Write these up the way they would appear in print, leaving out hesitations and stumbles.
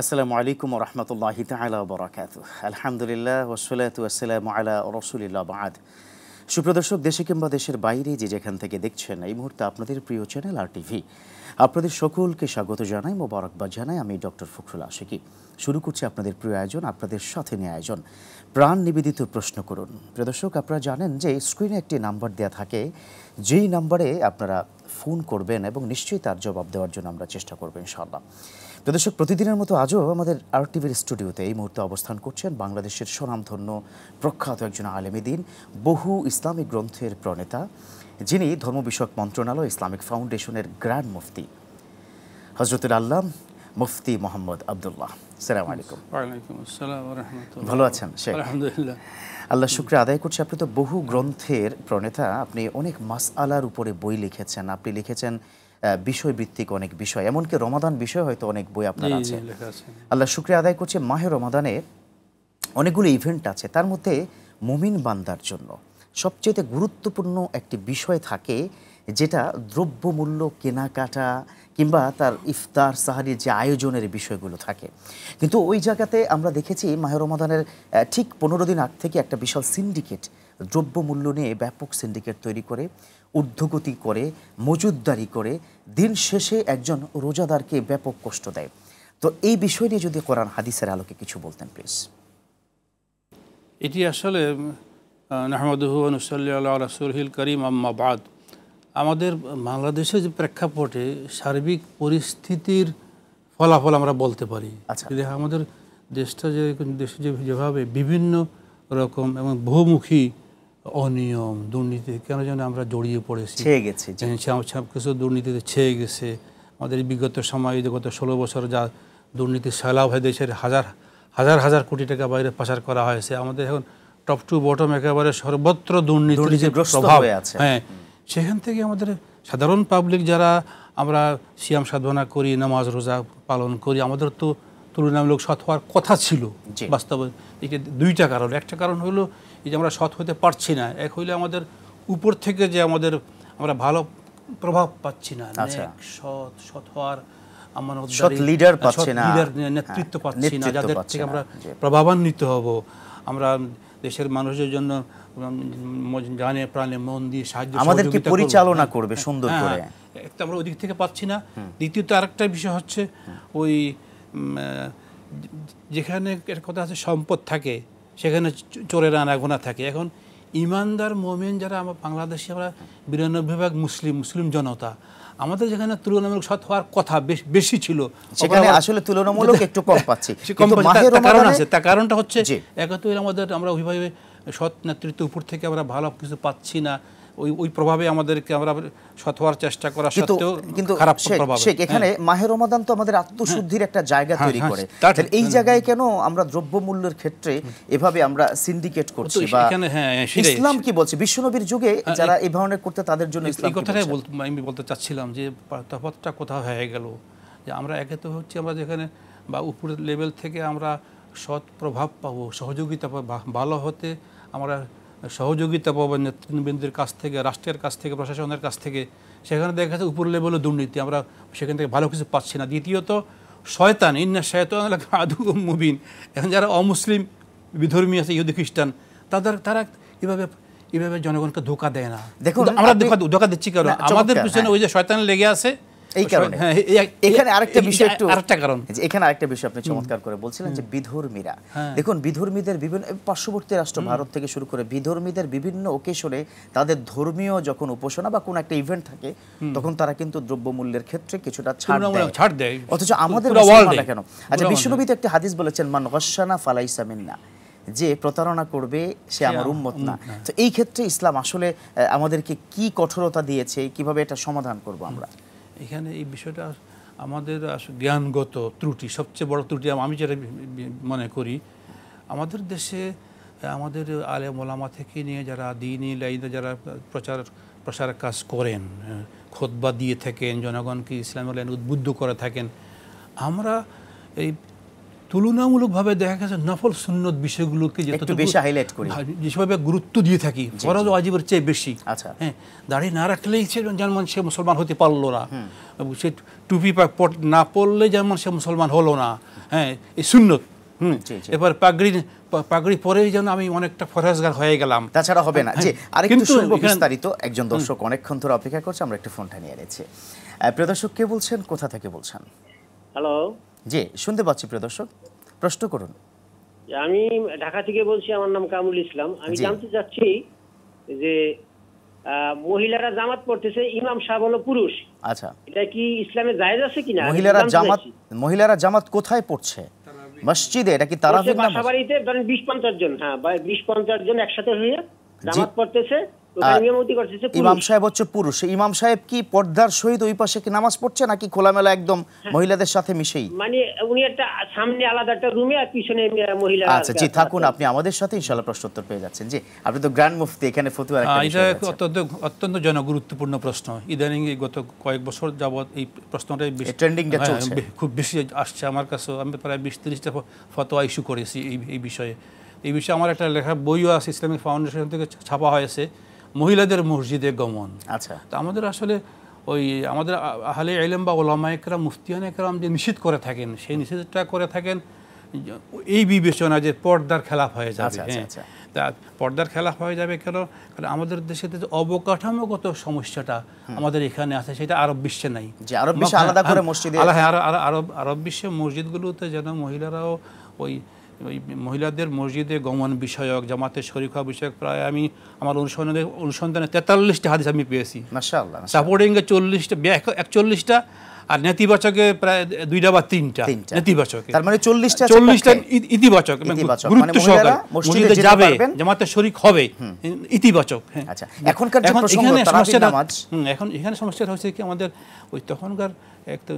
আসসালামু আলাইকুম ওয়া রাহমাতুল্লাহি তাআলা ওয়া বারাকাতুহু। আলহামদুলিল্লাহ ওয়াসসালাতু ওয়াসসালামু আলা রাসূলিল্লাহ বা'দ। সুপ্রিয় দর্শক, দেশে কিংবা দেশের বাইরে যে যেখান থেকে দেখছেন এই মুহূর্তে আপনাদের প্রিয় চ্যানেল RTV, আপনাদের সকলকে স্বাগত জানাই, মোবারকবাদ জানাই। আমি ডক্টর ফখরুল আশিকি। শুরু করছি আপনাদের প্রিয় আয়োজন, আপনাদের সাথে নিয়ে আয়োজন প্রাণ নিবেদিত প্রশ্ন করুন। প্রিয় দর্শক, আপনারা জানেন যে স্ক্রিনে একটি নাম্বার দেওয়া থাকে, যেই নাম্বারে আপনারা ফোন করবেন এবং নিশ্চয়ই তার জবাব দেওয়ার জন্য আমরা চেষ্টা করব ইনশাআল্লাহ। প্রিয় দর্শক, প্রতিদিনের মতো আজও আমাদের RTVর স্টুডিওতে এই মুহূর্তে অবস্থান করছেন বাংলাদেশের স্বনামধন্য প্রখ্যাত একজন আলেমে দ্বীন, বহু ইসলামিক গ্রন্থের প্রণেতা, যিনি ধর্ম বিষয়ক মন্ত্রণালয় ইসলামিক ফাউন্ডেশনের গ্র্যান্ড মুফতি হযরতুল আল্লাম মুফতি মোহাম্মদ আব্দুল্লাহ। আসসালামু আলাইকুম। ওয়ালাইকুম আসসালাম ওয়া রাহমাতুল্লাহ। ভালো আছেন শেখ? আলহামদুলিল্লাহ। আল্লাহ শুকরিয়া আদায় করছি। আপনি তো বহু গ্রন্থের প্রণেতা, আপনি অনেক মাসআলার উপরে বই লিখেছেন, আপনি লিখেছেন বিষয়ভিত্তিক অনেক বিষয়, এমনকি রমাদান বিষয় হয়তো অনেক বই আপনার আছে। আল্লাহ শুকরিয়া আদায় করছি। মাহে রমাদানে অনেকগুলো ইভেন্ট আছে, তার মধ্যে মুমিন বান্দার জন্য সবচেয়ে গুরুত্বপূর্ণ একটি বিষয় থাকে, যেটা দ্রব্যমূল্য কেনাকাটা কিংবা তার ইফতার সাহারির যে আয়োজনের বিষয়গুলো থাকে। কিন্তু ওই জায়গাতে আমরা দেখেছি মাহে রমাদানের ঠিক 15 দিন আগ থেকে একটা বিশাল সিন্ডিকেট দ্রব্যমূল্য নিয়ে ব্যাপক সিন্ডিকেট তৈরি করে, ঊর্ধ্বগতি করে, মজুদদারি করে, দিন শেষে একজন রোজাদারকে ব্যাপক কষ্ট দেয়। তো এই বিষয় নিয়ে যদি কোরআন হাদিসের আলোকে কিছু বলতেন প্লিজ। এটি আসলে নাহমাদুহু ওয়া নুসাল্লি আলা রাসূলিল কারীম, আম্মা বাদ। আমাদের বাংলাদেশের যে প্রেক্ষাপটে সার্বিক পরিস্থিতির ফলাফল আমরা বলতে পারি। যে আমাদের দেশটা যেভাবে বিভিন্ন রকম এবং বহুমুখী অনিয়ম দুর্নীতি কেন যেন আমরা জড়িয়ে পড়েছি, ছেয়ে গেছে, সব কিছু দুর্নীতিতে ছেয়ে গেছে। আমাদের বিগত সময়ে গত 16 বছর যা দুর্নীতি সয়লাব হয়ে দেশের হাজার হাজার কোটি টাকা বাইরে পাচার করা হয়েছে। আমাদের এখন টপ টু বটম একেবারে সর্বত্র দুর্নীতির যে প্রভাব, হ্যাঁ, সেখান থেকে আমাদের সাধারণ পাবলিক যারা আমরা সিয়াম সাধনা করি, নামাজ রোজা পালন করি, আমাদের তো তুলনামূলক সৎ হওয়ার কথা ছিল। বাস্তবে এটি দুইটা কারণ। একটা কারণ হলো এই যে আমরা সৎ হতে পারছি না, এক হইলে আমাদের উপর থেকে যে আমরা ভালো প্রভাব পাচ্ছি না, সৎ হওয়ার লিডার পাচ্ছি না, নেতৃত্ব পাচ্ছি না, যাদের থেকে আমরা প্রভাবান্বিত হব, আমরা দেশের মানুষের জন্য জানে প্রাণে মন দিয়ে সাহায্য আমাদেরকে পরিচালনা করবে সুন্দর করে, একটা আমরা ওই দিক থেকে পাচ্ছি না। দ্বিতীয়ত আরেকটা বিষয় হচ্ছে ওই যেখানে কথা আছে সম্পদ থাকে সেখানে চোরের আনাগোনা থাকে। এখন ইমানদার মোমেন যারা আমরা বাংলাদেশে, আমরা 92% মুসলিম জনতা, আমাদের যেখানে তুলনামূলক সৎ হওয়ার কথা বেশি ছিল, সেখানে আসলে তুলনামূলক একটু কম পাচ্ছি। তার কারণটা হচ্ছে একত আমরা ওইভাবে সৎ নেতৃত্ব উপর থেকে আমরা ভালো কিছু পাচ্ছি না, ওই প্রভাবে আমাদেরকে আমরা সৎ হওয়ার চেষ্টা করা সত্ত্বেও কিন্তু খারাপ প্রভাব। এখানে মাহে রমাদান তো আমাদের আত্মশুদ্ধির একটা জায়গা তৈরি করে, এই জায়গায় কেন আমরা দ্রব্যমূল্যের ক্ষেত্রে এভাবে আমরা সিন্ডিকেট করছি? বা ইসলাম কি বলছে? বিশ্বনবীর যুগে যারা এই ধরনের করতে তাদের জন্য ইসলাম কথাটাই আমি বলতে চাচ্ছিলাম যে তফাৎটা কোথাও হয়ে গেল। যে আমরা একে তো হচ্ছে আমরা যেখানে বা উপরের লেভেল থেকে আমরা সৎ প্রভাব পাবো, সহযোগিতা পাবো, ভালো হতে আমরা সহযোগিতা পাবো নেতৃবৃন্দের কাছ থেকে, রাষ্ট্রের কাছ থেকে, প্রশাসনের কাছ থেকে, সেখানে দেখা যাচ্ছে উপর লেভেলে দুর্নীতি, আমরা সেখান থেকে ভালো কিছু পাচ্ছি না। দ্বিতীয়ত শয়তান, ইন্না শায়তান লাকুম আদুউম মুবিন, এখন যারা অমুসলিম বিধর্মী আছে, ইহুদি খ্রিস্টান, তারা এভাবে জনগণকে ধোঁকা দেয় না। দেখুন আমরা ধোঁকা দিচ্ছি কারণ আমাদের পিছনে ওই যে শয়তান লেগে আছে, এই কারণে। এখানে আরেকটা বিষয়, এখানে আরেকটা বিষয় আপনি চমৎকার করে বলছিলেন যে বিধর্মীরা, দেখুন বিধর্মীদের বিভিন্ন পার্শ্ববর্তী রাষ্ট্র ভারত থেকে শুরু করে বিধর্মীদের বিভিন্ন ওকেশনে তাদের ধর্মীয় যখন উপাসনা বা কোন একটা ইভেন্ট থাকে, তখন তারা কিন্তু দ্রব্যমূল্যের ক্ষেত্রে কিছুটা ছাড় দেয়, অথচ আমাদের মুসলমানরা কেন? আচ্ছা, বিশ্বনবী তো একটা হাদিস বলেছেন, মান গাশশানা ফালাইসা মিন্না, যে প্রতারণা করবে সে আমার উম্মত না। তো এই ক্ষেত্রে ইসলাম আসলে আমাদেরকে কি কঠোরতা দিয়েছে, কিভাবে এটা সমাধান করব আমরা? এখানে এই বিষয়টা আমাদের জ্ঞানগত ত্রুটি, সবচেয়ে বড় ত্রুটি আমি যেটা মনে করি। আমাদের দেশে আমাদের আলেম ওলামা থেকে নিয়ে যারা দ্বীনি লাইনে যারা প্রচার কাজ করেন, খুতবা দিয়ে থাকেন, জনগণকে ইসলামের লাইনে উদ্বুদ্ধ করে থাকেন, আমরা এই তুলনামূলকভাবে দেখা গেছে নফল সুন্নত বিষয়গুলোকে একটু বেশি হাইলাইট করি, যেভাবে গুরুত্ব দিয়ে থাকি ফরজ ওয়াজিবের চেয়ে বেশি। আচ্ছা, হ্যাঁ, দাড়ি না রাখলেই সে যেমন সে মুসলমান হতে পারলো না, সে টুপি না পরলে যেমন সে মুসলমান হলো না। হ্যাঁ, এই সুন্নত। এবার পাগড়ি পরেই যেন আমি অনেকটা ফরজগার হয়ে গেলাম, তাছাড়া হবে না। জি, আরেকটু শুনবো বিস্তারিত। একজন দর্শক অনেকক্ষণ ধরে অপেক্ষা করছে, আমরা একটু ফোনটা নিয়ে নিচ্ছি। প্রিয় দর্শক, কে বলছেন, কোথা থেকে বলছেন? হ্যালো, জি শুনতে পাচ্ছি। প্রিয় দর্শক, প্রশ্ন করুন। আমি ঢাকা থেকে বলছি, আমার নাম কামরুল ইসলাম। আমি জানতে চাচ্ছি যে মহিলারা জামাত পড়তেছে, ইমাম সাহেব হলো পুরুষ, আচ্ছা, এটা কি ইসলামে জায়েজ আছে কিনা? মহিলারা জামাত কোথায় পড়ছে? মসজিদে? এটা কি তারাবির নামাজ? বাসাবাড়িতে ধরেন 20-50 জন, হ্যাঁ 20-50 জন একসাথে হয়ে জামাত পড়তেছে, ওখানে ইমামতি করতেছে ইমাম সাহেব হচ্ছে পুরুষ। ইমাম সাহেব কি পর্দার সহিত ওই পাশে কি নামাজ পড়ছে নাকি খোলামেলা একদম মহিলাদের সাথে মিশেই? মানে উনি একটা সামনে আলাদা একটা রুমে আর পিছনে মহিলা। আচ্ছা, জি থাকুন, আপনি আমাদের সাথে ইনশাআল্লাহ প্রশ্ন উত্তর পেয়ে যাচ্ছেন। জি, আপনি তো গ্র্যান্ড মুফতি, এখানে ফতোয়া একটা বিষয় আছে। এটা অত্যন্ত জনগুরুত্বপূর্ণ প্রশ্ন। ইদানিং গত কয়েক বছর যাবত এই প্রশ্নটাই ট্রেন্ডিংটা চলছে, খুব বেশি আসছে আমার কাছে। আমি প্রায় 20-30টা ফতোয়া ইস্যু করেছি এই বিষয়ে। এই বিষয়ে আমার একটা লেখা বইও আছে, ইসলামিক ফাউন্ডেশন থেকে ছাপা হয়েছে, মহিলাদের মসজিদে গমন। আচ্ছা, তো আমাদের আসলে আমাদের আহলে ইলম বা ওলামা একরাম, মুফতিয়ান একরাম যে নিষেধ করে থাকেন, সেই নিষেধটা করে থাকেন এই বিবেচনা যে পর্দার খেলাফ হয়ে যাবে। হ্যাঁ, তা পর্দার খেলাফ হয়ে যাবে কেন? কারণ আমাদের দেশে যে অবকাঠামোগত সমস্যাটা আমাদের এখানে আছে, সেটা আরব বিশ্বে নাই। আরব বিশ্বে আলাদা করে মসজিদে, আরব বিশ্বে মসজিদগুলোতে যেন মহিলারাও ওই মহিলাদের মসজিদে গমন বিষয়ক, জামাতে শরীক হওয়া বিষয়ক প্রায় আমি আমার অনুসন্ধানে 43টা হাদিস আমি পেয়েছি। মাশাআল্লাহ। সাপোর্টিংয়ে 40টা, 41টা, আর নেতিবাচকে প্রায় 2টা বা 3টা নেতিবাচক। তার মানে 40টা ইতিবাচক, গুরুত্ব সহকারে মসজিদে যাবে, জামাতে শরীক হবে, ইতিবাচক। হ্যাঁ, আচ্ছা, এখনকার যে প্রসঙ্গ তারাবির নামাজ, এখন এখানে সমস্যাটা হচ্ছে কি, আমাদের ওই তখনকার একটা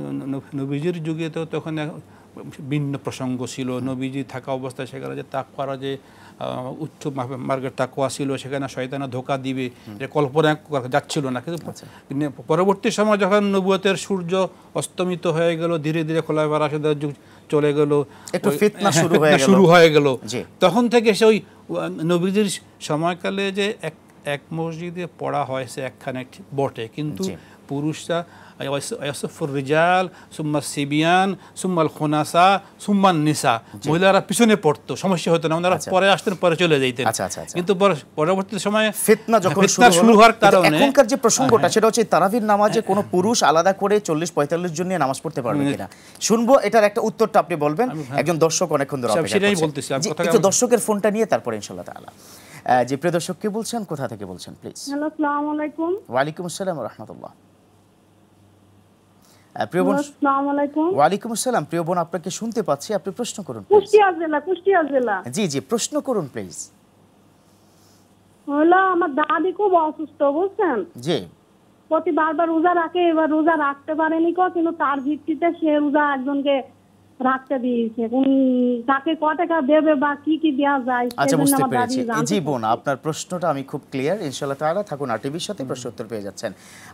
নবীজির যুগে তো তখন ভিন্ন প্রসঙ্গ ছিল। নবীজি থাকা অবস্থায় সেখানে যে তাকওয়ার যে উচ্চ মার্গের তাকওয়া ছিল, সেখানে শয়তানা ধোঁকা দিবে এটা কল্পনা যাচ্ছিল না। কিন্তু পরবর্তী সময় যখন নবুয়তের সূর্য অস্তমিত হয়ে গেল, ধীরে ধীরে খোলাফায়ে রাশিদের যুগ চলে গেল, একটু ফিতনা শুরু হয়ে গেল, তখন থেকে সেই নবীজির সময়কালে যে এক মসজিদে পড়া হয়েছে একখানে বটে, কিন্তু পুরুষরা রিজাল সুম্মা সিবিয়ান সুম্মাল খুনাসা সুম্মান নিসা, মহিলারা পিছনে পড়তো, সমস্যা হতো না, ওনারা পরে আসতেন, পরে চলে যেতেন। কিন্তু পরবর্তী সময়ে ফিতনা যখন শুরু হওয়ার কারণে এখনকার যে প্রসঙ্গটা সেটা হচ্ছে তারাবির নামাজে কোনো পুরুষ আলাদা করে 40-45 জন নিয়ে নামাজ পড়তে পারবে কিনা শুনবো। এটার একটা উত্তরটা আপনি বলবেন। একজন দর্শক অনেকক্ষণ ধরে অপেক্ষা সেটাই বলতেছি, একটু দর্শকের ফোনটা নিয়ে তারপরে ইনশাআল্লাহ তাআলা। যে প্রিয় দর্শক, কে বলছেন, কোথা থেকে বলছেন প্লিজ? হ্যালো, আসসালামু আলাইকুম। ওয়া আলাইকুম আসসালাম ওয়া রাহমাতুল্লাহ। প্রিয় বোন, আসসালামু আলাইকুম। ওয়া আলাইকুম আসসালাম। প্রিয় বোন, আপনাকে শুনতে পাচ্ছি, আপনি প্রশ্ন করুন। কুষ্টিয়া জেলা। জি জি, প্রশ্ন করুন প্লিজ। হলো, আমার দাদি খুব অসুস্থ, বুঝছেন? জি। বারবার রোজা রাখে, এবার রোজা রাখতে পারেনি, কিন্তু তার ভিত্তিতে সে রোজা একজনকে রাখতে দিয়েছে। তাকে কত টাকা দেবে বা কি কি দেওয়া যায়? আচ্ছা, বুঝতে পেরেছি। জি বোন, আপনার প্রশ্নটা আমি খুব ক্লিয়ার। ইনশাআল্লাহ তাআলা থাকুন, আর টিভির সাথে প্রশ্ন উত্তর পেয়ে যাচ্ছেন।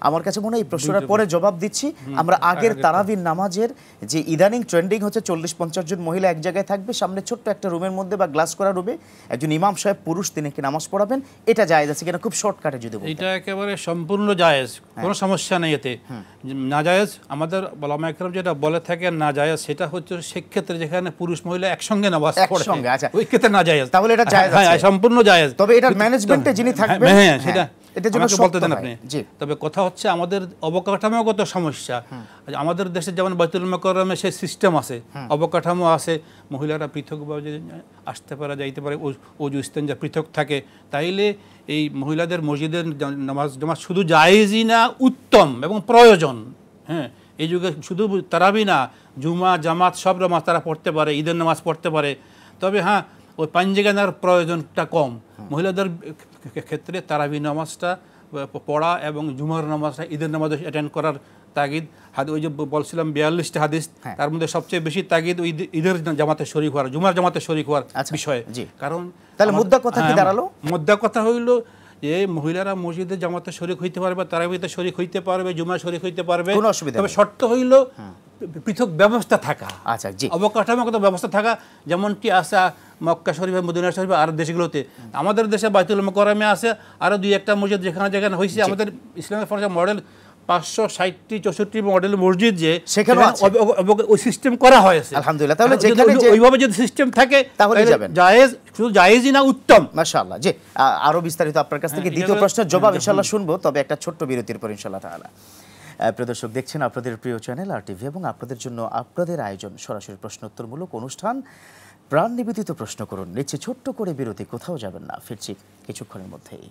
আমার কাছে মনে হয় এই প্রশ্নটার পরে জবাব দিচ্ছি। আমরা আগের তারাবির নামাজের যে ইদানিং ট্রেন্ডিং হচ্ছে 40-50 জন মহিলা এক জায়গায় থাকবে, সামনে ছোট্ট একটা রুমের মধ্যে বা গ্লাস করা রুমে একজন ইমাম সাহেব পুরুষ, তিনি কি নামাজ পড়াবেন, এটা জায়েজ আছে কিনা? খুব শর্টকাটে যদি বলেন। এটা একেবারে সম্পূর্ণ জায়েজ, কোনো সমস্যা নেই এতে। না জায়েজ আমাদের ওলামা একরাম যেটা বলে থাকেন না জায়েজ, সেটা হচ্ছে সেক্ষেত্রে যেখানে পুরুষ মহিলা একসঙ্গে নামাজ পড়ে, আচ্ছা, ওই ক্ষেত্রে না জায়েজ। তাহলে এটা জায়েজ আছে, হ্যাঁ সম্পূর্ণ জায়েজ। তবে এটার ম্যানেজমেন্টে যিনি থাকবেন, হ্যাঁ সেটা এটা জন্য বলতে দেন আপনি। তবে কথা হচ্ছে আমাদের অবকাঠামোগত সমস্যা। আমাদের দেশে যেমন বাইতুল মুকাররমে সেই সিস্টেম আছে, অবকাঠামো আছে, মহিলারা পৃথকভাবে আসতে পারে, যাইতে পারে, ওযু ইস্তেঞ্জা পৃথক থাকে, তাইলে এই মহিলাদের মসজিদের নামাজ শুধু জায়েজই না, উত্তম এবং প্রয়োজন। হ্যাঁ, এই যুগে শুধু তারাবি না, জুমা জামাত সব নামাজ তারা পড়তে পারে, ঈদের নামাজ পড়তে পারে। তবে হ্যাঁ, ওই পাঞ্জেগানার প্রয়োজনটা কম। মহিলাদের ক্ষেত্রে তারাবি নামাজটা পড়া এবং জুমার নামাজটা, ঈদের নামাজ অ্যাটেন্ড করার তাগিদ। ওই যে বলছিলাম 42টা হাদিস, তার মধ্যে সবচেয়ে বেশি তাগিদ ওই ঈদের জামাতে শরীক হওয়ার, জুমার জামাতে শরীক হওয়ার বিষয়ে। কারণ তাহলে মুদ্রা কথা কি দাঁড়ালো? মুদ্রা কথা হইল যে মহিলারা মসজিদে জামাতে শরীক হইতে পারবে, তারাবিতে শরীক হইতে পারবে, জুমা শরীক হইতে পারবে, কোনো অসুবিধা তবে নেই। শর্ত হইল পৃথক ব্যবস্থা থাকা, আচ্ছা, জি। অবকাঠামোগত ব্যবস্থা থাকা, যেমনটি আছে মক্কা শরীফে, মদিনা শরীফে আর দেশগুলোতে। আমাদের দেশে বাইতুল মুকাররমে আছে আরও 2-1টা মসজিদ যেখানে যেখানে হয়েছে। আমাদের ইসলামের ফরজা মডেল 560-64 মডেল মসজিদ যে সেখানেও আছে। ওই সিস্টেম করা হয়েছে আলহামদুলিল্লাহ। তাহলে যেখানে যে ওইভাবে যদি সিস্টেম থাকে তাহলে যাবেন। জায়েজ, শুধু জায়েজই না, উত্তম। মাশাআল্লাহ, জি। আরো বিস্তারিত আপনার কাছ থেকে দ্বিতীয় প্রশ্নের জবাব ইনশাআল্লাহ শুনবো, তবে একটা ছোট্ট বিরতির পর ইনশাআল্লাহ তাআলা। প্রিয় দর্শক, দেখছেন আপনাদের প্রিয় চ্যানেল আর টিভি এবং আপনাদের জন্য আপনাদের আয়োজন সরাসরি প্রশ্নোত্তরমূলক অনুষ্ঠান প্রাণ নিবেদিত প্রশ্ন করুন। নিচ্ছে ছোট্ট করে বিরতি, কোথাও যাবেন না, ফিরছি কিছুক্ষণের মধ্যেই।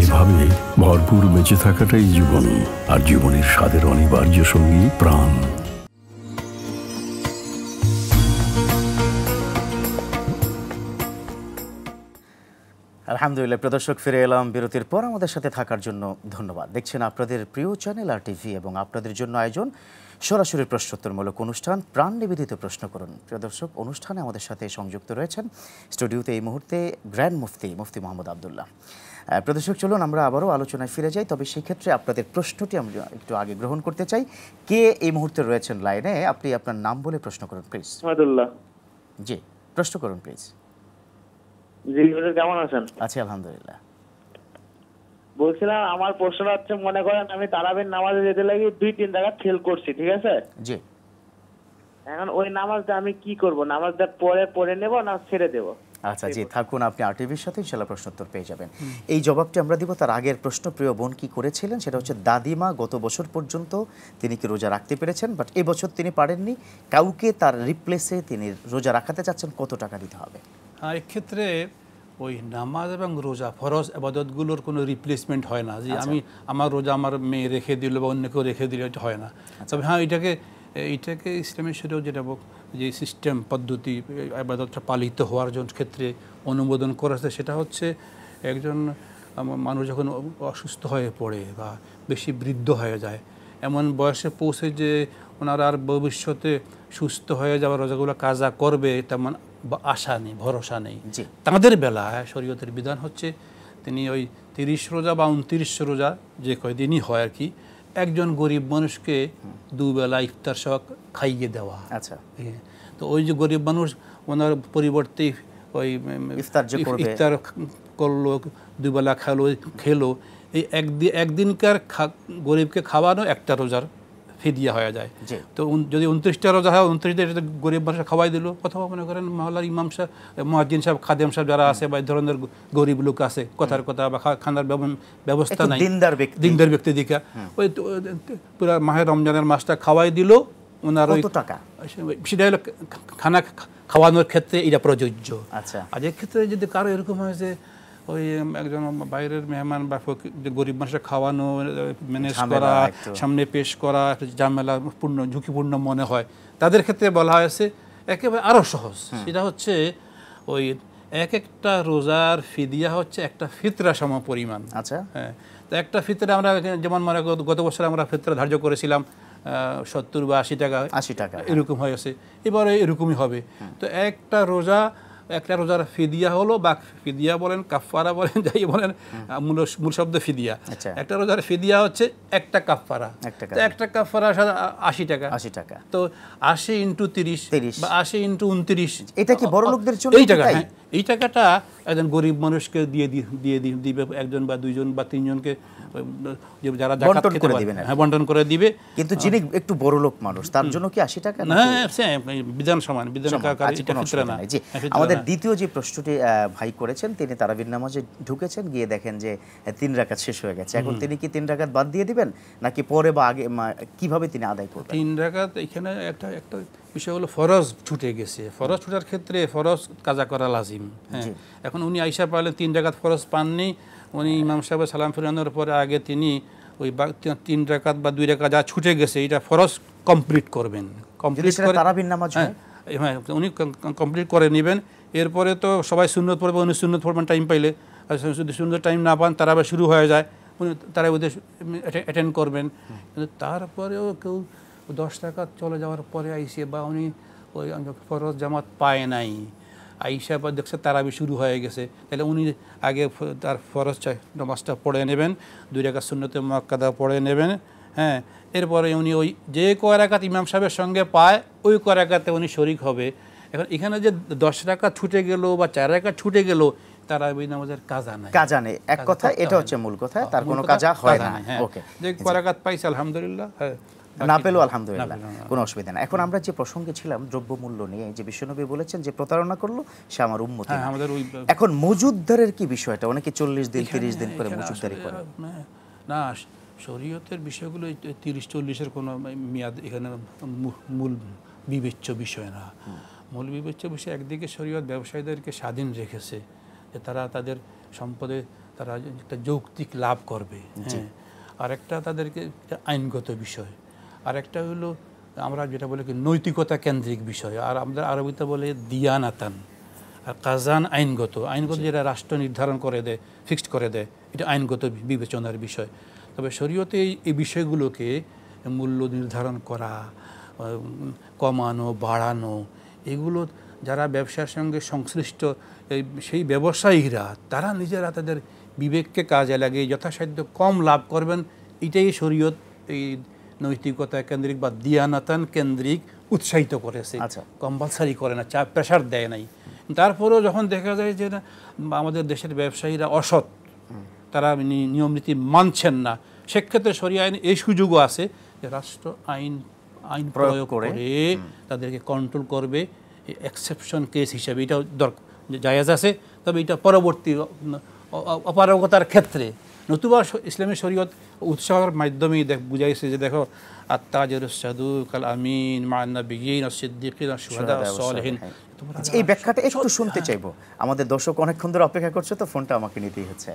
এভাবে ভরপুর বেঁচে থাকাটাই জীবন, আর জীবনের স্বাদের অনিবার্য সঙ্গী প্রাণ। আলহামদুলিল্লাহ, প্রিয় দর্শক, ফিরে এলাম বিরতির পর। আমাদের সাথে থাকার জন্য ধন্যবাদ। দেখছেন আপনাদের প্রিয় চ্যানেল আর টিভি এবং আপনাদের জন্য আয়োজন সরাসরি প্রশ্নোত্তরমূলক অনুষ্ঠান প্রাণ নিবেদিত প্রশ্ন করুন। প্রিয় দর্শক, অনুষ্ঠানে আমাদের সাথে সংযুক্ত রয়েছেন স্টুডিওতে এই মুহূর্তে গ্র্যান্ড মুফতি মোহাম্মদ আবদুল্লাহ। প্রিয় দর্শক, চলুন আমরা আবারও আলোচনায় ফিরে যাই। তবে সেই ক্ষেত্রে আপনাদের প্রশ্নটি আমরা একটু আগে গ্রহণ করতে চাই। কে এই মুহূর্তে রয়েছেন লাইনে? আপনি আপনার নাম বলে প্রশ্ন করুন প্লিজ। জি, প্রশ্ন করুন প্লিজ। জি, কেমন আছেন? আছি আলহামদুলিল্লাহ। বলছিলাম, আমার প্রশ্নটা হচ্ছে, মনে করেন আমি তারাবির নামাজে যেতে লাগি 2-3 টাকা ফেল করছি, ঠিক আছে? জি। এখন ওই নামাজটা আমি কি করব? নামাজটা পড়ে নেব না ছেড়ে দেব? আচ্ছা, জি, থাকুন, আপনি আরটিভির সাথে ইনশাআল্লাহ প্রশ্নোত্তর পেয়ে যাবেন। এই জবাবটি আমরা দিব। তার আগের প্রশ্ন, প্রিয় বোন কি করেছিলেন সেটা হচ্ছে দাদিমা গত বছর পর্যন্ত তিনি কি রোজা রাখতে পেরেছেন, বাট এই বছর তিনি পারেননি, কাউকে তার রিপ্লেসে তিনি রোজা রাখাতে চাচ্ছেন, কত টাকা দিতে হবে? হ্যাঁ, এক্ষেত্রে ওই নামাজ এবং রোজা ফরজ আবাদতগুলোর কোনো রিপ্লেসমেন্ট হয় না, যে আমি আমার রোজা আমার মেয়ে রেখে দিল বা অন্য কেউ রেখে দিল, এটা হয় না। তবে হ্যাঁ, এটাকে ইসলামের শরীয়ত যেটা যে সিস্টেম পদ্ধতি আবাদতটা পালিত হওয়ার জন্য ক্ষেত্রে অনুমোদন করেছে, সেটা হচ্ছে একজন মানুষ যখন অসুস্থ হয়ে পড়ে বা বেশি বৃদ্ধ হয়ে যায়, এমন বয়সে পৌঁছে যে ওনারা আর ভবিষ্যতে সুস্থ হয়ে যাওয়ার রোজাগুলো কাজা করবে তেমন আশা নেই, ভরসা নেই, তাদের বেলায় শরীয়তের বিধান হচ্ছে তিনি ওই 30 রোজা বা 29 রোজা যে কয়দিনই হয় আর কি, একজন গরিব মানুষকে দুবেলা ইফতার সহ খাইয়ে দেওয়া। আচ্ছা, তো ওই যে গরিব মানুষ, ওনার পরিবর্তে ওই ইফতার করলো, দুবেলা খেলো, এই একদিনকার গরিবকে খাওয়ানো একটা রোজার ফিদিয়া হয়ে যায়। তো যদি 29টা রোজা হয়, 29টা গরিব মানুষ খাওয়াই দিল, অথবা মনে করেন মহল্লার ইমাম সাহেব, মুয়াজ্জিন সাহেব, খাদেম সাহেব যারা আছে বা এই ধরনের গরিব লোক আছে, কথার কথা বা খানার ব্যবস্থা নাই, দিনদার ব্যক্তি দিকে ওই পুরো মাহে রমজানের মাসটা খাওয়াই দিল, ওনার ওই টাকা সেটা হলো খানা খাওয়ানোর ক্ষেত্রে এটা প্রযোজ্য। আচ্ছা, আর এক্ষেত্রে যদি কারো এরকম হয়েছে ওই একজন বাইরের মেহমান বা গরিব মানুষের খাওয়ানো, ম্যানেজ করা, সামনে পেশ করা ঝামেলা পূর্ণ ঝুঁকিপূর্ণ মনে হয়, তাদের ক্ষেত্রে বলা হয়েছে একেবারে আরও সহজ। সেটা হচ্ছে ওই একটা রোজার ফিদিয়া হচ্ছে একটা ফিতরা সম পরিমাণ। আচ্ছা, হ্যাঁ, তো একটা ফিতরা আমরা যেমন মনে গত বছর আমরা ফিতরা ধার্য করেছিলাম 70 বা 80 টাকা এরকম হয়েছে, এবারে এরকমই হবে। তো একটা রোজার ফিদিয়া হলো, বা ফিদিয়া বলেন, কাফারা বলেন, যাই বলেন, মূল শব্দ ফিদিয়া। একটা রোজার ফিদিয়া হচ্ছে একটা কাফারা। একটা কাফারা 80 টাকা। তো 80 × 30 বা 80 × 29, এটা কি বড় লোকদের জন্য? এই টাকাটা একজন গরিব মানুষকে দিয়ে দিবে, একজন বা দুইজন বা তিনজনকে যারা জাকাত খেতে পারে, হ্যাঁ, বন্টন করে দিবে। কিন্তু যিনি একটু বড় লোক মানুষ, তার জন্য কি 80 টাকা? না, বিধান সমান, বিধান না। আমাদের দ্বিতীয় যে প্রশ্নটি ভাই করেছেন, তিনি তারাবির নামাজে ঢুকেছেন, গিয়ে দেখেন যে 3 রাকাত শেষ হয়ে গেছে। এখন তিনি কি 3 রাকাত বাদ দিয়ে দিবেন নাকি পরে বা আগে, কিভাবে তিনি আদায় করবেন? 3 রাকাত, এখানে একটা বিষয় হলো ফরজ ছুটে গেছে। ফরজ ছুটার ক্ষেত্রে ফরজ কাজা করা লাজিম। হ্যাঁ, এখন উনি আইসা পারলে 3 রাকাত ফরজ পাননি, উনি ইমাম সাহেব সালাম ফিরানোর পরে আগে তিনি ওই 3 রাকাত বা 2 রাকাত যা ছুটে গেছে এটা ফরজ কমপ্লিট করবেন। কমপ্লিট করে তারাবির নামাজ, হ্যাঁ, উনি কমপ্লিট করে নেবেন। এরপরে তো সবাই সুন্নত পড়বে, উনি সুন্নত পড়বেন টাইম পাইলে। যদি সুন্দর টাইম না পান, তারাবি শুরু হয়ে যায়, উনি তারাবিতে অ্যাটেন্ড করবেন, কিন্তু তারপরেও কেউ 10 রাকাত চলে যাওয়ার পরে আইসে বা উনি ওই ফরজ জামাত পায় নাই, আইসা বা দেখছে তারাবি শুরু হয়ে গেছে, তাহলে উনি আগে তার ফরজ নামাজটা পড়ে নেবেন, 2 রাকাত সুন্নতে মুআক্কাদা পড়ে নেবেন, হ্যাঁ, এরপরে উনি ওই যে কয় রাকাত ইমাম সাহেবের সঙ্গে পায় ওই কয় রাকাতে উনি শরিক হবে। এখন এখানে যে 10 রাকাত ছুটে গেল বা 4 রাকাত ছুটে গেল, তারাবি নামাজের কাজা নাই, কাজা নেই, এক কথা এটা হচ্ছে মূল কথা, তার কোনো কাজা হয় না। ওকে, যে কয় রাকাত পাইছে আলহামদুলিল্লাহ, হ্যাঁ, না পেলেও আলহামদুলিল্লাহ, কোনো অসুবিধা না। এখন আমরা যে প্রসঙ্গে ছিলাম দ্রব্যমূল্য নিয়ে, যে বিশ্বনবী বলেছেন যে প্রতারণা করলো সে আমার উম্মতি না। আমাদের ওই এখন মজুদদারের কি বিষয়টা? অনেকে 40 দিন 30 দিন করে মজুদদারি করে না, শরীয়তের বিষয়গুলো 30-40-এর কোনো মেয়াদ এখানে মূল বিবেচ্য বিষয় না। মূল বিবেচ্য বিষয়, একদিকে শরীয়ত ব্যবসায়ীদেরকে স্বাধীন রেখেছে যে তারা তাদের সম্পদে তারা একটা যৌক্তিক লাভ করবে, হ্যাঁ, আরেকটা তাদেরকে আইনগত বিষয়, আরেকটা হলো আমরা যেটা বলি কি নৈতিকতা কেন্দ্রিক বিষয়, আর আমাদের আরবিতে বলে দিয়ানাতান, আর কাজান আইনগত যেটা রাষ্ট্র নির্ধারণ করে দেয়, ফিক্সড করে দেয়, এটা আইনগত বিবেচনার বিষয়। তবে শরীয়তে এই বিষয়গুলোকে মূল্য নির্ধারণ করা, কমানো, বাড়ানো, এগুলো যারা ব্যবসার সঙ্গে সংশ্লিষ্ট সেই ব্যবসায়ীরা তারা নিজেরা তাদের বিবেককে কাজে লাগিয়ে যথাসাধ্য কম লাভ করবেন, এটাই শরীয়ত এই নৈতিকতা কেন্দ্রিক বা দিয়ানাতান কেন্দ্রিক উৎসাহিত করেছে, কম্পালসারি করে না, চাপ প্রেশার দেয় নাই। তারপরেও যখন দেখা যায় যে আমাদের দেশের ব্যবসায়ীরা অসৎ, তারা নিয়মনীতি মানছেন না, সেক্ষেত্রে শরিয়া আইন এই সুযোগও আছে যে রাষ্ট্র আইন প্রয়োগ করে তাদেরকে কন্ট্রোল করবে, এক্সেপশন কেস হিসাবে এটাও জায়েজ আছে। তবে এটা পরবর্তী অপারগতার ক্ষেত্রে, নতুবা ইসলামী শরীয়ত উৎসাহের মাধ্যমেই বুঝাইছে যে দেখো আত্তাজিরুস সাদুকাল আমিন মা আন-নাবিয়্যিন আস-সিদ্দিকিন আশ-শুহাদা আস-সালিহিন। এই ব্যাখ্যাটা একটু শুনতে চাইবো, আমাদের দর্শক অনেকক্ষণ ধরে অপেক্ষা করছে, তো ফোনটা আমাকে নিতেই হচ্ছে।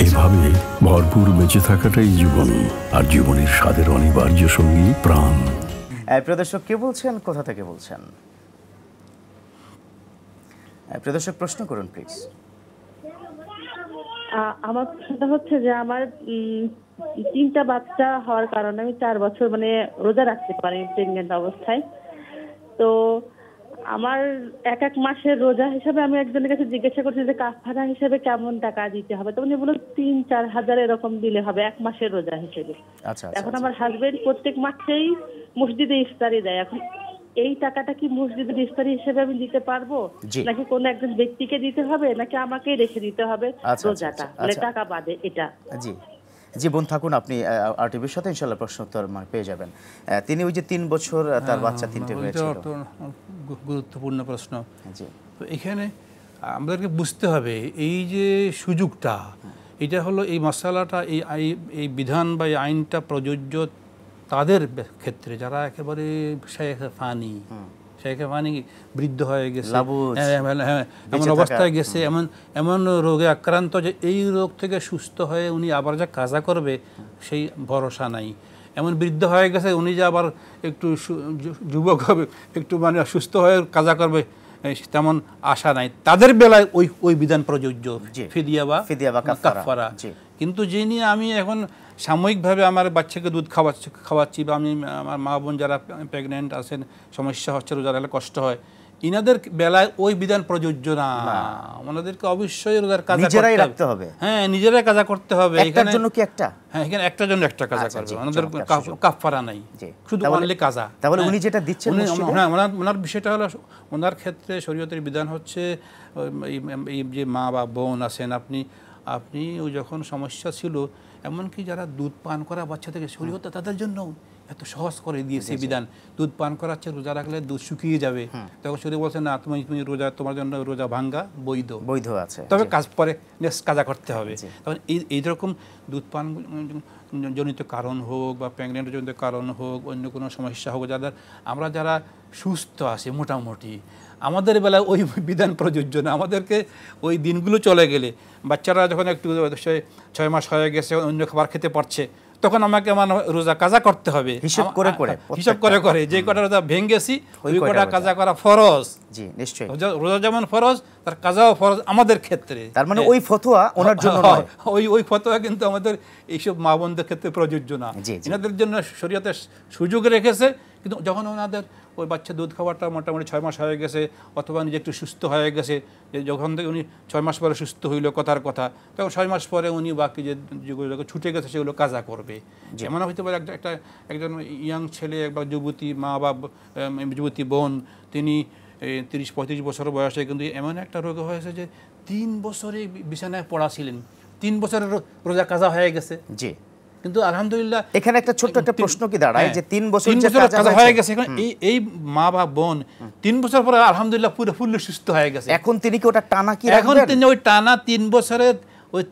এভাবে ভরপুর বেঁচে থাকাটাই জীবন, আর জীবনের স্বাদের অনিবার্য সঙ্গী প্রাণ। প্রিয় দর্শক, কে বলছেন, কোথা থেকে বলছেন? প্রিয় দর্শক, প্রশ্ন করুন প্লিজ। আমার প্রশ্নটা হচ্ছে যে আমার 3টা বাচ্চা হওয়ার কারণে আমি 4 বছর মানে রোজা রাখতে পারি প্রেগনেন্ট অবস্থায়। তো আমার এক মাসের রোজা হিসাবে আমি একজনের কাছে জিজ্ঞাসা করছি যে কাফারা হিসাবে কেমন টাকা দিতে হবে, তো উনি বলল 3-4 হাজার এরকম দিলে হবে 1 মাসের রোজা হিসেবে। এখন আমার হাজবেন্ড প্রত্যেক মাসেই মসজিদে ইফতারি দেয়, এখন এই টাকাটা কি মসজিদের ইফতারি হিসেবে আমি দিতে পারবো, নাকি কোনো একজন ব্যক্তিকে দিতে হবে, নাকি আমাকেই রেখে দিতে হবে রোজাটা, মানে টাকা বাদে? এটা জি বোন থাকুন, আপনি আরটিভির সাথে ইনশাআল্লাহ প্রশ্ন উত্তর পেয়ে যাবেন। তিনি ওই যে 3 বছর তার বাচ্চা 3টে হয়েছিল, গুরুত্বপূর্ণ প্রশ্ন। তো এখানে আমাদেরকে বুঝতে হবে এই যে সুযোগটা, এটা হলো এই মশালাটা, এই বিধান বা এই আইনটা প্রযোজ্য তাদের ক্ষেত্রে যারা একেবারে শেখে ফানি বৃদ্ধ হয়ে গেছে, এমন অবস্থায় গেছে, এমন রোগে আক্রান্ত যে এই রোগ থেকে সুস্থ হয়ে উনি আবার যা কাজা করবে সেই ভরসা নাই, এমন বৃদ্ধ হয়ে গেছে উনি যে আবার একটু যুবক হবে, একটু মানে সুস্থ হয়ে কাজা করবে তেমন আশা নাই, তাদের বেলায় ওই বিধান প্রযোজ্য, ফিদিয়া বা কাফারা। কিন্তু যিনি আমি এখন সাময়িকভাবে আমার বাচ্চাকে দুধ খাওয়াচ্ছি বা আমি আমার মা বোন যারা প্রেগনেন্ট আছেন, সমস্যা হচ্ছে, রোজা রাখলে কষ্ট হয়, ইনাদের বেলায় ওই বিধান প্রযোজ্য না। ওনাদেরকে অবশ্যই রোজার কাজ নিজেরাই রাখতে হবে, হ্যাঁ নিজেরাই কাজা করতে হবে। একটার জন্য কি একটা, হ্যাঁ এখানে একটার জন্য একটা কাজা করবে, ওনাদের কাফারা নাই, শুধু অনলি কাজা। তাহলে উনি যেটা দিচ্ছেন, হ্যাঁ ওনার বিষয়টা হলো, ওনার ক্ষেত্রে শরীয়তের বিধান হচ্ছে এই যে মা বা বোন আছেন, আপনি যখন সমস্যা ছিল, এমনকি যারা দুধ পান করা বাচ্চা থেকে শরীয়ত তাদের জন্য এত সহজ করে দিয়েছে বিধান, দুধ পান করাচ্ছে, রোজা রাখলে দুধ শুকিয়ে যাবে, তখন শরীর বলছে না তুমি রোজা, তোমার জন্য রোজা ভাঙ্গা বৈধ আছে, তবে কাজ পরে কাজা করতে হবে। তখন এইরকম দুধ পান জনিত কারণ হোক বা প্রেগনেন্ট জনিত কারণ হোক, অন্য কোনো সমস্যা হোক, যারা সুস্থ আছে মোটামুটি, আমাদের বেলায় ওই বিধান প্রযোজ্য না। আমাদেরকে ওই দিনগুলো চলে গেলে, বাচ্চারা যখন একটু 6 মাস হয়ে গেছে, অন্য খাবার খেতে পারছে, তখন আমাকে আমার রোজা কাজা করতে হবে হিসাব করে করে, হিসাব করে করে যে কটা রোজা ভেঙেছি ওই ওই কয়টা কটা রোজা। কাজা করা ফরজ। জি নিশ্চয়ই। রোজা যেমন ফরজ তার কাজাও ফরজ আমাদের ক্ষেত্রে। তার মানে ওই ফতোয়া ওনার জন্য নয়। ওই ফতোয়া কিন্তু আমাদের এইসব মা বোনদের ক্ষেত্রে প্রযোজ্য না। জি, জি। এনাদের জন্য শরীয়তে সুযোগ রেখেছে, কিন্তু যখন ওনাদের ওই বাচ্চা দুধ খাওয়াটা মোটামুটি 6 মাস হয়ে গেছে অথবা নিজে একটু সুস্থ হয়ে গেছে, যখন থেকে উনি 6 মাস পরে সুস্থ হইল কথার কথা, তখন 6 মাস পরে উনি বাকি যেগুলো ছুটে গেছে সেগুলো কাজা করবে। এমন হইতে পারে একজন ইয়াং ছেলে বা যুবতী মা বা যুবতী বোন, তিনি 30-35 বছর বয়সে কিন্তু এমন একটা রোগ হয়েছে যে 3 বছরে বিছানায় পড়া ছিলেন, 3 বছরের রোজা কাজা হয়ে গেছে। জি। কিন্তু আলহামদুলিল্লাহ এখানে একটা ছোট্ট একটা প্রশ্ন কি দাঁড়ায় যে 3 বছর যে কাজা হয়ে গেছে, এখন এই মা বা বোন 3 বছর পরে আলহামদুলিল্লাহ পুরো ফুললি সুস্থ হয়ে গেছে। এখন তিনি কি ওটা টানা কি এখন রাখবেন? তিনি ওই টানা 3 বছরের ওই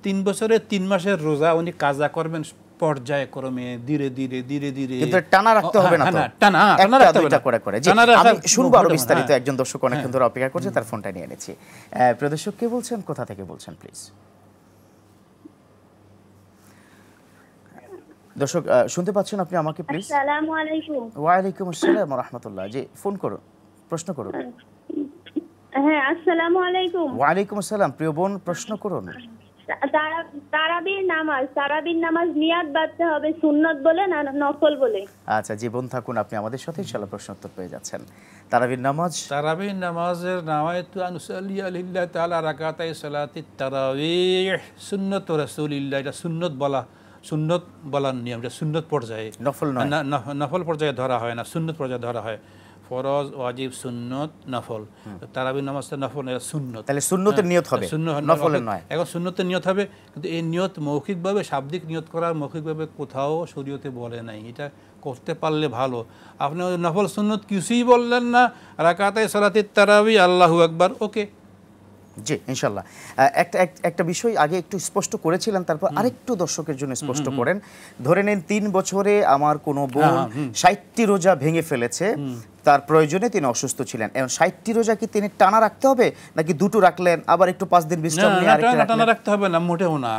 3 বছরের 3 মাসের রোজা উনি কাজা করবেন পর্যায়ক্রমে ধীরে ধীরে ধীরে ধীরে। কিন্তু টানা রাখতে হবে না তো, টানা রাখতে হবে না করে করে। জি, আমি শুনবো আরো বিস্তারিত। একজন দর্শক অনেকক্ষণ ধরে অপেক্ষা করছে, তার ফোনটা নিয়ে নিচ্ছি। প্রিয় দর্শক, কে বলছেন, কোথা থেকে বলছেন প্লিজ? দর্শক শুনতে পাচ্ছেন আপনি আমাকে প্লিজ? আসসালামু আলাইকুম। ওয়া আলাইকুম আসসালাম ওয়া রাহমাতুল্লাহ। জি ফোন করুন, প্রশ্ন করুন। হ্যাঁ, আসসালামু আলাইকুম। ওয়া আলাইকুম আসসালাম। প্রিয় বোন, প্রশ্ন করুন। তারাবির নামাজ নিয়াত বাঁধতে হবে সুন্নত বলে না নফল বলে? আচ্ছা জীবন থাকুন, আপনি আমাদের সাথে ইনশাআল্লাহ প্রশ্ন উত্তর পেয়ে যাচ্ছেন। তারাবির নামাজের নাওয়াইতু আন উসাল্লি লিল্লাহি তাআলা রাকাতাই সালাতিত তারাবিহ সুন্নাত রাসূলিল্লাহ। এটা সুন্নত বলার নিয়ম, এটা সুন্নত পর্যায়ে, নফল নয়, নফল পর্যায়ে ধরা হয় না, সুন্নত পর্যায়ে ধরা হয়। ফরজ, ওয়াজিব, সুন্নত, নফল। তারাবির নামাজটা নফল, এটা সুন্নত। তাহলে সুন্নতের নিয়ত হবে, নফলের নয়। এখন সুন্নতের নিয়ত হবে, কিন্তু এই নিয়ত মৌখিকভাবে, শাব্দিক নিয়ত করার মৌখিকভাবে কোথাও শরীয়তে বলে নাই। এটা করতে পারলে ভালো। আপনি নফল সুন্নত কিছুই বললেন না, রাকাতায়ে সালাতিত তারাবিহ আল্লাহু আকবার, ওকে। জি ইনশাআল্লাহ। একটা বিষয় আগে একটু স্পষ্ট করেছিলেন, তারপর আরেকটু দর্শকের জন্য স্পষ্ট করেন। ধরে নেন 3 বছরে আমার কোনো বোন 60টি রোজা ভেঙে ফেলেছে, তার প্রয়োজনে তিনি অসুস্থ ছিলেন। এখন 60টি রোজা কি তিনি টানা রাখতে হবে, নাকি দুটো রাখলেন আবার একটু 5 দিন বিশ্রাম নিয়ে আরেকটা রাখলেন? টানা রাখতে হবে না, মোটেও না।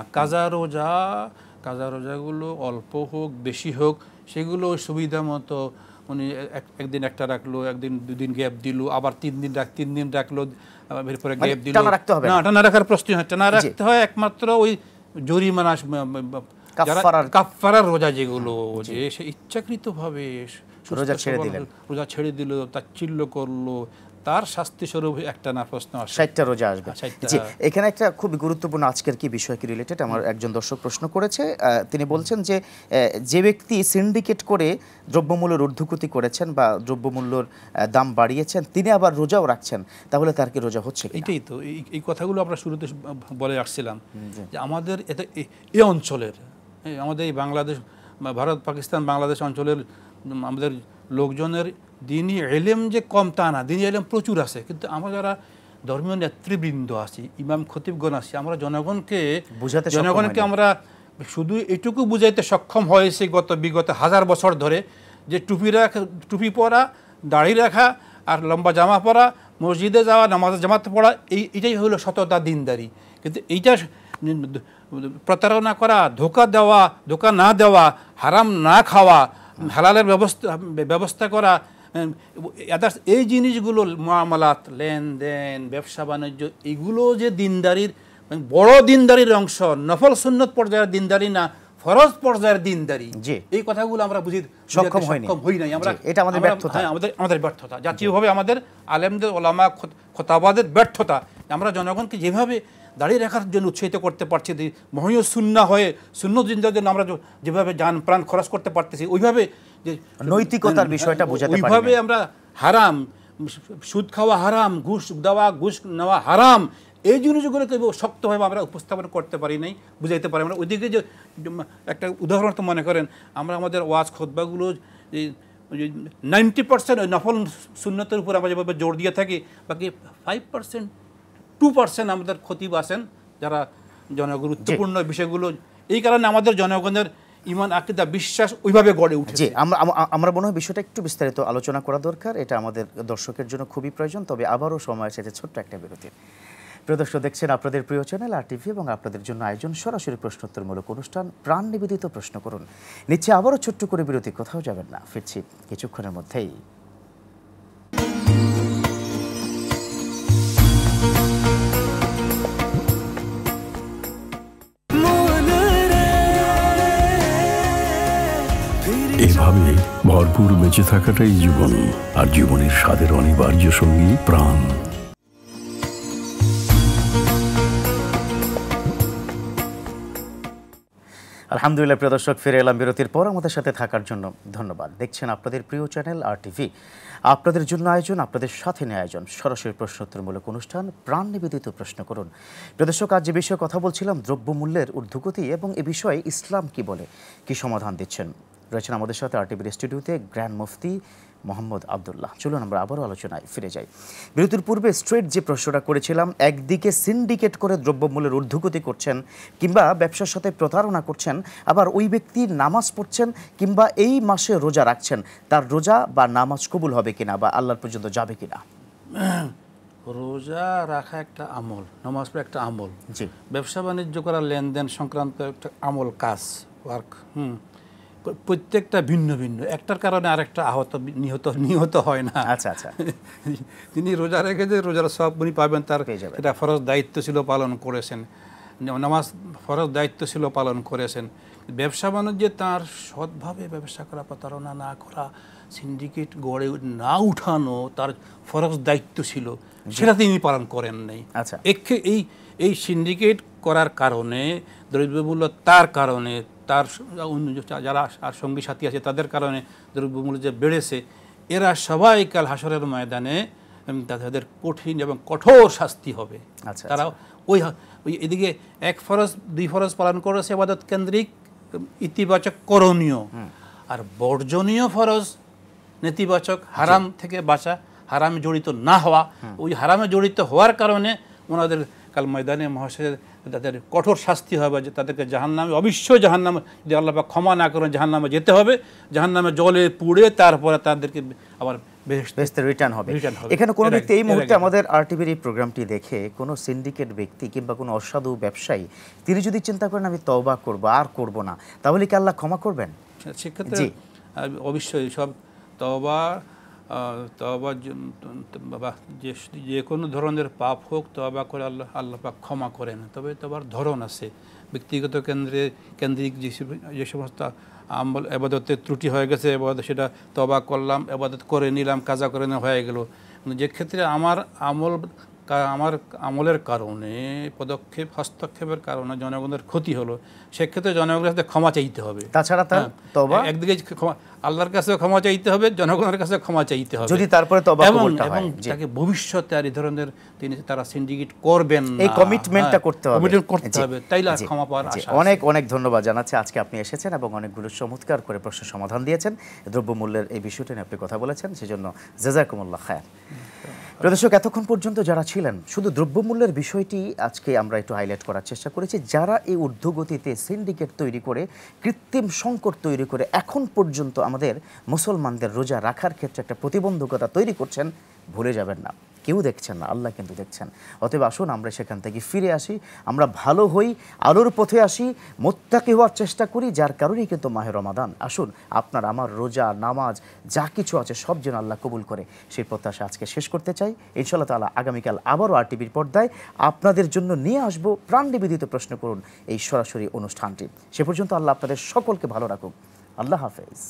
কাজা রোজাগুলো অল্প হোক বেশি হোক, সেগুলো সুবিধা মতো উনি একদিন একটা রাখলো, একদিন 2 দিন গ্যাপ দিল, আবার 3 দিন রাখলো, এরপরে গ্যাপ দিল। টানা রাখতে হবে না, টানা রাখার প্রশ্ন হয়। টানা রাখতে হয় একমাত্র ওই জরিমানা, কাফফারার রোজা যেগুলো, যে সে ইচ্ছাকৃতভাবে রোজা ছেড়ে দিল, তাচ্ছিল্য করলো, তার শাস্তি স্বরূপ একটা না প্রশ্ন আসে, 60টা রোজা আসবে। জি, এখানে একটা খুব গুরুত্বপূর্ণ আজকের কি বিষয় কি রিলেটেড, আমার একজন দর্শক প্রশ্ন করেছে। তিনি বলছেন যে ব্যক্তি সিন্ডিকেট করে দ্রব্যমূল্যের ঊর্ধ্বগতি করেছেন বা দ্রব্যমূল্যের দাম বাড়িয়েছেন, তিনি আবার রোজাও রাখছেন, তাহলে তার কি রোজা হচ্ছে? এটাই তো, এই কথাগুলো আমরা শুরুতে বলে আসছিলাম যে আমাদের এই অঞ্চলের, আমাদের এই বাংলাদেশ, ভারত, পাকিস্তান, বাংলাদেশ অঞ্চলের আমাদের লোকজনের দিনই এলেম যে কম তা না, দিনই এলেম প্রচুর আছে, কিন্তু আমরা যারা ধর্মীয় নেতৃবৃন্দ আছি, ইমাম খতিবগণ আছি, আমরা জনগণকে আমরা শুধু এটুকু বুঝাইতে সক্ষম হয়েছে বিগত 1000 বছর ধরে, যে টুপি পরা, দাড়ি রাখা আর লম্বা জামা পরা, মসজিদে যাওয়া, নামাজে জামাতে পড়া, এইটাই হলো সততা, দিনদারি। কিন্তু এইটা প্রতারণা করা, ধোঁকা না দেওয়া, হারাম না খাওয়া, হালালের ব্যবস্থা করা, এই জিনিসগুলো, মুআমালাত, লেনদেন, ব্যবসা বাণিজ্য, এগুলো যে দিনদারির বড় দিনদারির অংশ, নফল সুন্নত পর্যায়ের দিনদারি না, ফরজ পর্যায়ের দিনদারি। এই কথাগুলো আমরা সক্ষম হই নাই। এটা আমাদের ব্যর্থতা, আমাদের ব্যর্থতা, জাতীয়ভাবে আমাদের আলেমদের, ওলামা, খতাবাদের ব্যর্থতা। আমরা জনগণকে যেভাবে দাঁড়িয়ে রাখার জন্য উৎসাহিত করতে পারছি, মহনীয় সুন্নাহ হয়ে সুন্নত জিন্দার জন্য আমরা যেভাবে জান প্রাণ খরচ করতে পারতেছি, ওইভাবে যে নৈতিকতার বিষয়টা বোঝাতে পারি, ওইভাবে আমরা হারাম, সুদ খাওয়া হারাম, ঘুষ দেওয়া, ঘুষ নেওয়া হারাম, এই জিনিসগুলোকে শক্তভাবে আমরা উপস্থাপন করতে পারি নাই, বুঝাইতে পারি আমরা। ওইদিকে যে একটা উদাহরণ তো মনে করেন, আমরা আমাদের ওয়াজ খুতবাগুলো 90% ওই নফল সুন্নতের উপর আমরা যেভাবে জোর দিয়ে থাকি, বাকি 5%, 2% আমাদের খতিব আছেন যারা জনগুরুত্বপূর্ণ বিষয়গুলো, এই কারণে আমাদের জনগণের ইমান, আকীদা, বিশ্বাস ওইভাবে গড়ে উঠেছে। আমরা মনে হয় বিষয়টা একটু বিস্তারিত আলোচনা করা দরকার, এটা আমাদের দর্শকের জন্য খুবই প্রয়োজন। তবে আবারও সময় এসেছে ছোট্ট একটা বিরতির। প্রিয় দর্শক, দেখছেন আপনাদের প্রিয় চ্যানেল আর টিভি এবং আপনাদের জন্য আয়োজন সরাসরি প্রশ্নোত্তরমূলক অনুষ্ঠান প্রাণ নিবেদিত প্রশ্ন করুন। নিচ্ছে আবারও ছোট্ট করে বিরতি, কোথাও যাবেন না, ফিরছি কিছুক্ষণের মধ্যেই। এভাবে ভরপুর বেঁচে থাকাটাই জীবন, আর জীবনের স্বাদের অনিবার্য সঙ্গী প্রাণ। আলহামদুলিল্লাহ প্রিয় দর্শক, ফিরে এলাম বিরতির পর। আমাদের সাথে থাকার জন্য ধন্যবাদ। দেখছেন আপনাদের প্রিয় চ্যানেল আর টিভি, আপনাদের জন্য আয়োজন, আপনাদের সাথে নিয়ে আয়োজন সরাসরি প্রশ্নোত্তরমূলক অনুষ্ঠান প্রাণ নিবেদিত প্রশ্ন করুন। প্রিয় দর্শক, আজ যে বিষয়ে কথা বলছিলাম দ্রব্যমূল্যের ঊর্ধ্বগতি, এবং এ বিষয়ে ইসলাম কি বলে, কি সমাধান দিচ্ছেন। রয়েছেন আমাদের সাথে আর টিভির স্টুডিওতে গ্র্যান্ড মুফতি মোহাম্মদ আবদুল্লাহ। চলুন আমরা আবারও আলোচনায় ফিরে যাই। বিরতির পূর্বে স্ট্রেট যে প্রশ্নটা করেছিলাম, একদিকে সিন্ডিকেট করে দ্রব্যমূল্যের ঊর্ধ্বগতি করছেন কিংবা ব্যবসার সাথে প্রতারণা করছেন, আবার ওই ব্যক্তি নামাজ পড়ছেন কিংবা এই মাসে রোজা রাখছেন, তার রোজা বা নামাজ কবুল হবে কিনা বা আল্লাহর পর্যন্ত যাবে কিনা? রোজা রাখা একটা আমল, নামাজ পড়া একটা আমল, জি, ব্যবসা বাণিজ্য করা, লেনদেন সংক্রান্ত একটা আমল, কাজ, ওয়ার্ক। প্রত্যেকটা ভিন্ন ভিন্ন, একটার কারণে আরেকটা নিহত হয় না। আচ্ছা আচ্ছা। তিনি রোজা রেখে যে রোজার সব উনি পাবেন, তার এটা ফরজ দায়িত্ব ছিল, পালন করেছেন। নামাজ ফরজ দায়িত্ব ছিল, পালন করেছেন। ব্যবসা বাণিজ্যে তার সৎভাবে ব্যবসা করা, প্রতারণা না করা, সিন্ডিকেট গড়ে না উঠানো তার ফরজ দায়িত্ব ছিল, সেটা তিনি পালন করেন নাই। আচ্ছা, এই সিন্ডিকেট করার কারণে, দ্রব্যমূল্য তার কারণে, তার যারা আর সঙ্গী সাথী আছে তাদের কারণে দ্রব্যমূল্য যে বেড়েছে, এরা সবাই কাল হাসরের ময়দানে তাদের কঠিন এবং কঠোর শাস্তি হবে। তারা ওই এদিকে এক ফরজ দুই ফরজ পালন করেছে ইবাদত কেন্দ্রিক, ইতিবাচক করণীয়, আর বর্জনীয় ফরজ নেতিবাচক, হারাম থেকে বাঁচা, হারামে জড়িত না হওয়া। ওই হারামে জড়িত হওয়ার কারণে ওনাদের কাল ময়দানে মহাশয়ের তাদের কঠোর শাস্তি হবে, যে তাদেরকে জাহান্নামে, অবশ্যই জাহান্নামে, যদি আল্লাহ পাক ক্ষমা না করেন, জাহান্নামে যেতে হবে। জাহান্নামে জলে পুড়ে তারপরে তাদেরকে আবার বেহেশতে রিটার্ন হবে। এখানে কোনো ব্যক্তি এই মুহূর্তে আমাদের আরটিভির এই প্রোগ্রামটি দেখে কোনো সিন্ডিকেট ব্যক্তি কিংবা কোনো অসাধু ব্যবসায়ী, তিনি যদি চিন্তা করেন আমি তওবা করব, আর করব না, তাহলে কি আল্লাহ ক্ষমা করবেন? সেক্ষেত্রে অবশ্যই সব তওবা যে কোনো ধরনের পাপ হোক, তওবা করে আল্লাহ পাক ক্ষমা করেন। তবে তওবার ধরন আছে। ব্যক্তিগত কেন্দ্রিক যে সমস্ত আমল ইবাদতের ত্রুটি হয়ে গেছে, সেটা তওবা করলাম, ইবাদত করে নিলাম, কাজা করে নেওয়া হয়ে গেল। যে ক্ষেত্রে আমার আমলের কারণে, পদক্ষেপ হস্তক্ষেপের কারণে জনগণের ক্ষতি হলো, সেক্ষেত্রে জনগণের কাছে ক্ষমা চাইতে হবে। তাছাড়া একদিকে আল্লাহর কাছে ক্ষমা চাইতে হবে, জনগণের কাছে ক্ষমা চাইতে হবে, যদি তারপরে তওবা কবুলটা হয়। এবং তাকে ভবিষ্যতে আর এই ধরনের তারা সিন্ডিকেট করবেন না, এই কমিটমেন্টটা করতে হবে, তাইলে ক্ষমা পাওয়ার আশা। অনেক অনেক ধন্যবাদ জানাচ্ছি, আজকে আপনি এসেছেন এবং অনেকগুলো চমৎকার করে প্রশ্ন সমাধান দিয়েছেন। দ্রব্যমূল্যের এই বিষয়টি নিয়ে আপনি কথা বলেছেন, সেজন্য জাযাকুমুল্লাহ খায়র। প্রিয় দর্শক, এতক্ষণ পর্যন্ত যারা ছিলেন, শুধু দ্রব্যমূল্যের বিষয়টি আজকে আমরা একটু হাইলাইট করার চেষ্টা করেছি। যারা এই ঊর্ধ্বগতিতে সিন্ডিকেট তৈরি করে, কৃত্রিম সংকট তৈরি করে এখন পর্যন্ত আমাদের মুসলমানদের রোজা রাখার ক্ষেত্রে একটা প্রতিবন্ধকতা তৈরি করছেন, ভুলে যাবেন না, কেউ দেখছেন না, আল্লাহ কিন্তু দেখছেন। অতএব আসুন আমরা সেখান থেকে ফিরে আসি, আমরা ভালো হই, আলোর পথে আসি, মুত্তাকি হওয়ার চেষ্টা করি, যার কারণেই কিন্তু মাহে রমাদান। আসুন আপনার আমার রোজা, নামাজ যা কিছু আছে সব যেন আল্লাহ কবুল করে, সেই প্রত্যাশা আজকে শেষ করতে চাই। ইনশাআল্লাহ তাআলা আগামীকাল আবারও আরটিভির পর্দায় আপনাদের জন্য নিয়ে আসবো প্রাণ নিবেদিত প্রশ্ন করুন এই সরাসরি অনুষ্ঠানটি। সে পর্যন্ত আল্লাহ আপনাদের সকলকে ভালো রাখুক। আল্লাহ হাফেজ।